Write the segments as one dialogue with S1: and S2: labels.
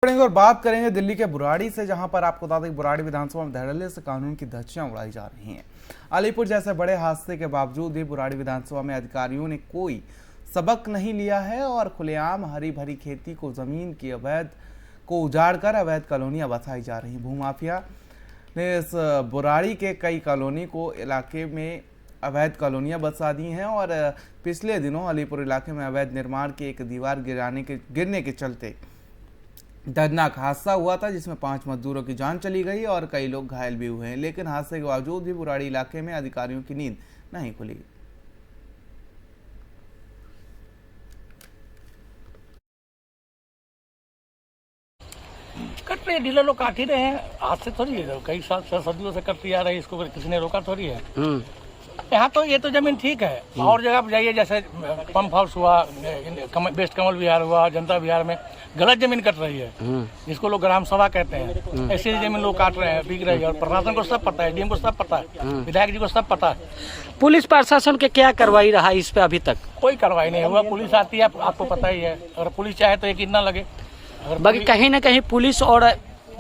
S1: और बात करेंगे दिल्ली के बुराड़ी से, जहां पर आपको बता दें बुराड़ी विधानसभा में धड़ल्ले से कानून की धज्जियां उड़ाई जा रही हैं। अलीपुर जैसे बड़े हादसे के बावजूद भी बुराड़ी विधानसभा में अधिकारियों ने कोई सबक नहीं लिया है और खुलेआम हरी भरी खेती को जमीन की अवैध को उजाड़कर अवैध कॉलोनियां बसाई जा रही। भूमाफिया ने इस बुराड़ी के कई कॉलोनी को इलाके में अवैध कॉलोनियां बसा दी हैं और पिछले दिनों अलीपुर इलाके में अवैध निर्माण की एक दीवार गिरने के चलते दर्दनाक हादसा हुआ था, जिसमें 5 मजदूरों की जान चली गई और कई लोग घायल भी हुए हैं। लेकिन हादसे के बावजूद भी बुराड़ी इलाके में अधिकारियों की नींद नहीं खुली।
S2: कट रहे डीलर लोग काट ही रहे हैं, आज से थोड़ी है, कई साल से सदियों से करती आ रही है, इसको किसी ने रोका थोड़ी है। यहाँ तो ये तो जमीन ठीक है, और जगह पर जाइए जैसे पंप हाउस हुआ, बेस्ट कमल विहार हुआ, जनता विहार में गलत जमीन कट रही है, जिसको लोग ग्राम सभा कहते हैं। ऐसी जमीन लोग काट रहे हैं, बिक रही है, और प्रशासन को सब पता है, डीएम को सब पता है, विधायक जी को सब पता है।
S3: पुलिस प्रशासन के क्या कार्रवाई रहा इस पे? अभी तक
S2: कोई कार्रवाई नहीं हुआ। पुलिस आती है, आपको पता ही है, अगर पुलिस चाहे तो यकीन ना लगे।
S3: बाकी कहीं न कहीं पुलिस और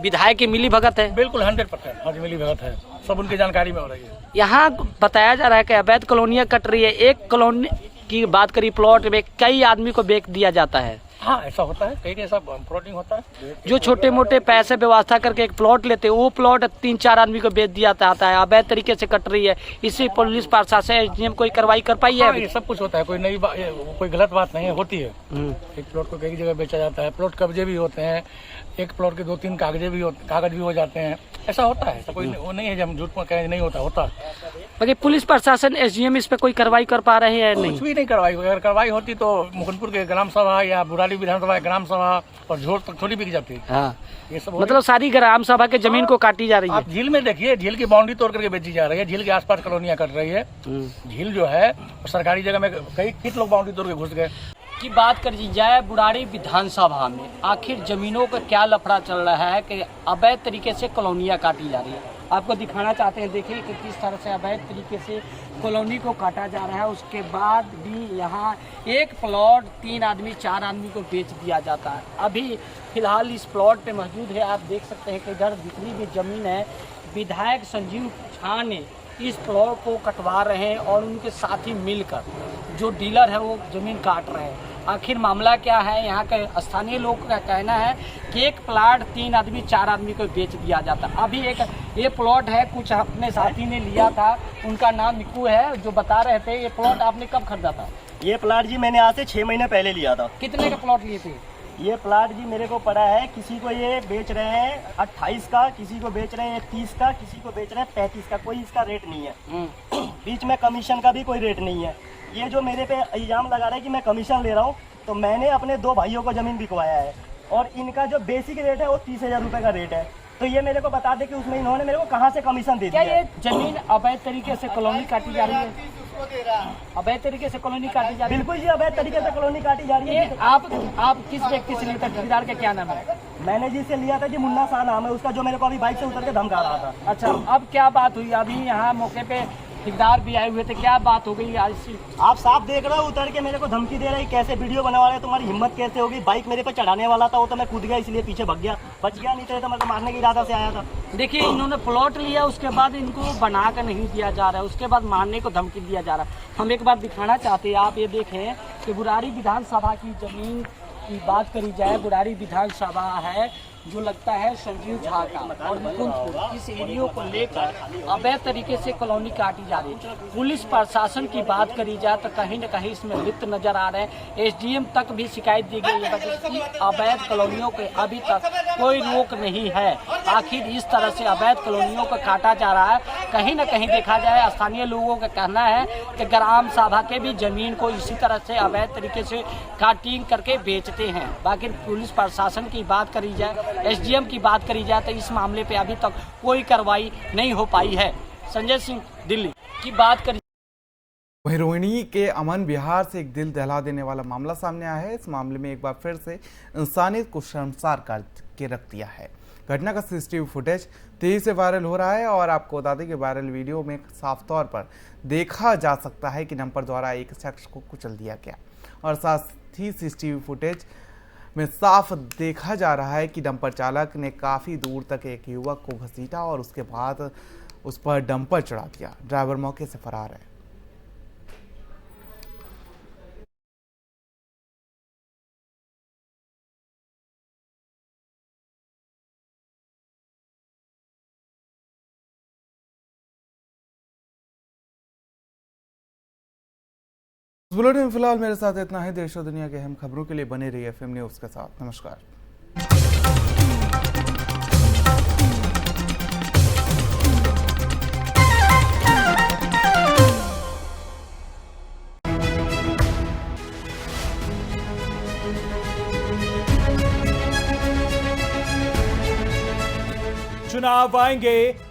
S3: विधायक की मिली भगत है।
S2: बिल्कुल 100% हाँ, मिली भगत है, सब उनकी जानकारी में हो रही है।
S3: यहाँ बताया जा रहा है कि अवैध कॉलोनियाँ कट रही है। एक कॉलोनी की बात करी, प्लॉट में कई आदमी को बेच दिया जाता है।
S2: हाँ, ऐसा होता है, कहीं ऐसा प्लॉटिंग होता है।
S3: जो छोटे मोटे पैसे व्यवस्था करके एक प्लॉट लेते हैं, वो प्लॉट 3-4 आदमी को बेच दिया जाता है। अवैध तरीके से कट रही है। इसी पुलिस प्रशासन एसडीएम कोई कार्रवाई कर पाई है?
S2: हाँ, ये सब कुछ होता है, कोई नई कोई गलत बात नहीं है, होती है। एक प्लॉट को कई जगह बेचा जाता है, प्लॉट कब्जे भी होते हैं, एक प्लॉट के 2-3 कागज भी हो जाते हैं। ऐसा होता है, कोई वो नहीं है जब झूठ में कहें नहीं होता।
S3: बाकी पुलिस प्रशासन एसडीएम इस पे कोई कार्रवाई कर पा रहे हैं? नहीं,
S2: कुछ भी नहीं कार्रवाई। अगर कार्रवाई होती तो मुकुंदपुर के ग्राम सभा या बुराड़ी विधानसभा ग्राम सभा और झोर तक थोड़ी बिक जाती।
S3: हाँ,
S2: ये सब
S3: मतलब सारी ग्राम सभा के जमीन को काटी जा रही है।
S2: आप झील में देखिए, झील की बाउंड्री तोड़ करके बेची जा रही है, झील के आसपास कॉलोनियां कट रही है। झील जो है सरकारी जगह में कई लोग बाउंड्री तोड़ के घुस गए।
S3: की बात करी जाए बुराड़ी विधानसभा में, आखिर जमीनों का क्या लफड़ा चल रहा है कि अवैध तरीके से कॉलोनियाँ काटी जा रही है। आपको दिखाना चाहते हैं, देखिए कि किस तरह से अवैध तरीके से कॉलोनी को काटा जा रहा है। उसके बाद भी यहाँ एक प्लॉट 3 आदमी 4 आदमी को बेच दिया जाता है। अभी फिलहाल इस प्लॉट पे मौजूद है, आप देख सकते हैं कि इधर जितनी भी जमीन है, विधायक संजीव झा ने इस प्लॉट को कटवा रहे हैं और उनके साथी मिलकर जो डीलर है वो जमीन काट रहे हैं। आखिर मामला क्या है? यहाँ के स्थानीय लोग का कहना है कि एक प्लॉट 3 आदमी 4 आदमी को बेच दिया जाता। अभी एक ये प्लॉट है, कुछ अपने साथी ने लिया था, उनका नाम निकू है, जो बता रहे थे। ये प्लॉट आपने कब खरीदा था?
S4: ये प्लॉट जी मैंने आज से 6 महीने पहले लिया था।
S3: कितने का प्लॉट लिए थे?
S4: ये प्लॉट जी मेरे को पड़ा है, किसी को ये बेच रहे हैं 28 का, किसी को बेच रहे हैं 30 का, किसी को बेच रहे हैं 35 का। कोई इसका रेट नहीं है, बीच में कमीशन का भी कोई रेट नहीं है। ये जो मेरे पे इल्जाम लगा रहा है कि मैं कमीशन ले रहा हूँ, तो मैंने अपने 2 भाइयों को जमीन बिकवाया है और इनका जो बेसिक रेट है वो 30,000 रुपये का रेट है। तो ये मेरे को बता दे कि उसमें इन्होंने मेरे को कहाँ से कमीशन दे दिया।
S3: क्या ये जमीन अवैध तरीके से कॉलोनी काटी जा रही है? अवैध तरीके से कॉलोनी काटी जा रही है?
S4: बिल्कुल जी, अवैध तरीके से कॉलोनी काटी जा रही है।
S3: आप किस व्यक्ति से लेकर, ठेकेदार का क्या नाम है?
S4: मैंने जी से लिया था जी, मुन्ना शाह नाम है उसका, जो मेरे को अभी बाइक से उतर के धमका रहा था।
S3: अच्छा, अब क्या बात हुई? अभी यहाँ मौके पे ठेकेदार भी आए हुए थे, क्या बात हो गई आज से?
S4: आप साफ देख रहे हो, उतर के मेरे को धमकी दे रही, कैसे वीडियो बनवा रहे, तुम्हारी हिम्मत कैसे होगी? बाइक मेरे पे चढ़ाने वाला था, वो तो मैं कूद गया इसलिए पीछे भाग गया, बच गया, नहीं तो मैं तो मारने के इरादा से आया था।
S3: देखिए, इन्होंने प्लॉट लिया, उसके बाद इनको बना कर नहीं दिया जा रहा है, उसके बाद मारने को धमकी दिया जा रहा है। हम एक बार दिखाना चाहते हैं, आप ये देखें कि बुराड़ी विधानसभा की जमीन की बात करी जाए, बुराड़ी विधानसभा है जो लगता है संजीव झा का और मुकुंदपुर, इस एरियो को लेकर अवैध तरीके से कॉलोनी काटी जा रही है। पुलिस प्रशासन की बात करी जाए तो कहीं न कहीं इसमें लिप्त नजर आ रहे हैं। एसडीएम तक भी शिकायत दी गई है, कि अवैध कॉलोनियों के अभी तक कोई रोक नहीं है। आखिर इस तरह से अवैध कॉलोनियों को काटा जा रहा है। कहीं न कहीं देखा जाए, स्थानीय लोगों का कहना है कि ग्राम सभा के भी जमीन को इसी तरह से अवैध तरीके से काटिंग करके बेचते हैं। बाकी पुलिस प्रशासन की बात करी जाए, एसडीएम की बात करी जाए तो इस मामले पे अभी तक कोई कार्रवाई नहीं हो पाई है। संजय सिंह, दिल्ली की बात करी।
S1: वहीं रोहिणी के अमन विहार से एक दिल दहला देने वाला मामला सामने आया है। इस मामले में एक बार फिर से इंसानियत को शर्मसार करके रख दिया है। घटना का सीसीटीवी फुटेज तेजी से वायरल हो रहा है और आपको बता दें कि वायरल वीडियो में साफ तौर पर देखा जा सकता है कि डंपर द्वारा एक शख्स को कुचल दिया गया और साथ ही सीसीटीवी फुटेज में साफ देखा जा रहा है कि डंपर चालक ने काफी दूर तक एक युवक को घसीटा और उसके बाद उस पर डंपर चढ़ा दिया। ड्राइवर मौके से फरार है। बुलेटिन में फिलहाल मेरे साथ इतना ही। देश और दुनिया के अहम खबरों के लिए बने रहिए FM न्यूज के साथ। नमस्कार।
S5: चुनाव आएंगे